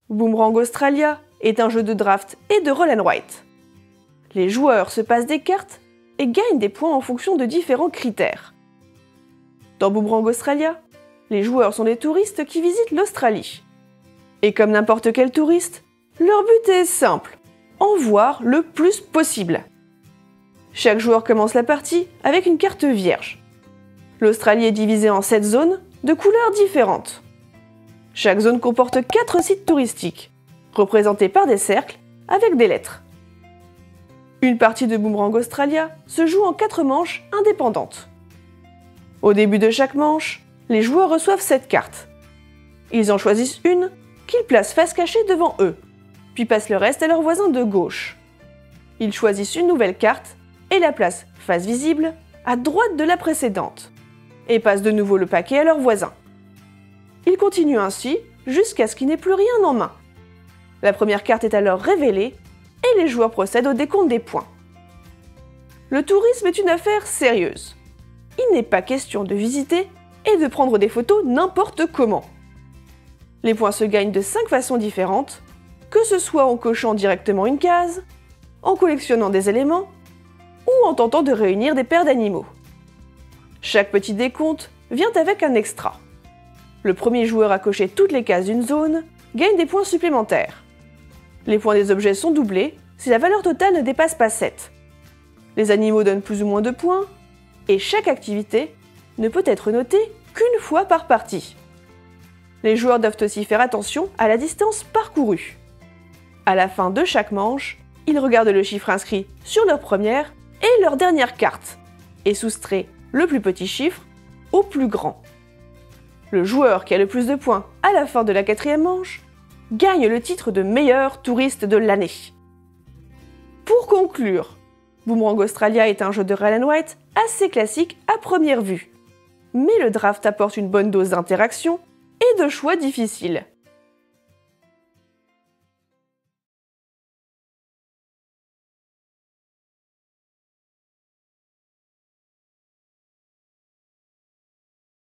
Boomerang Australia est un jeu de draft et de roll and write. Les joueurs se passent des cartes et gagnent des points en fonction de différents critères. Dans Boomerang Australia, les joueurs sont des touristes qui visitent l'Australie. Et comme n'importe quel touriste, leur but est simple, en voir le plus possible. Chaque joueur commence la partie avec une carte vierge. L'Australie est divisée en 7 zones de couleurs différentes. Chaque zone comporte 4 sites touristiques, représentés par des cercles avec des lettres. Une partie de Boomerang Australia se joue en 4 manches indépendantes. Au début de chaque manche, les joueurs reçoivent 7 cartes. Ils en choisissent une qu'ils placent face cachée devant eux, puis passent le reste à leur voisin de gauche. Ils choisissent une nouvelle carte et la placent face visible à droite de la précédente, et passent de nouveau le paquet à leur voisin. Ils continuent ainsi jusqu'à ce qu'il n'ait plus rien en main. La première carte est alors révélée et les joueurs procèdent au décompte des points. Le tourisme est une affaire sérieuse. Il n'est pas question de visiter et de prendre des photos n'importe comment. Les points se gagnent de 5 façons différentes, que ce soit en cochant directement une case, en collectionnant des éléments ou en tentant de réunir des paires d'animaux. Chaque petit décompte vient avec un extra. Le premier joueur à cocher toutes les cases d'une zone gagne des points supplémentaires. Les points des objets sont doublés si la valeur totale ne dépasse pas 7. Les animaux donnent plus ou moins de points, et chaque activité ne peut être notée qu'une fois par partie. Les joueurs doivent aussi faire attention à la distance parcourue. À la fin de chaque manche, ils regardent le chiffre inscrit sur leur première et leur dernière carte, et soustraient le plus petit chiffre au plus grand. Le joueur qui a le plus de points à la fin de la 4e manche gagne le titre de meilleur touriste de l'année. Pour conclure, Boomerang Australia est un jeu de roll and write assez classique à première vue. Mais le draft apporte une bonne dose d'interaction et de choix difficiles.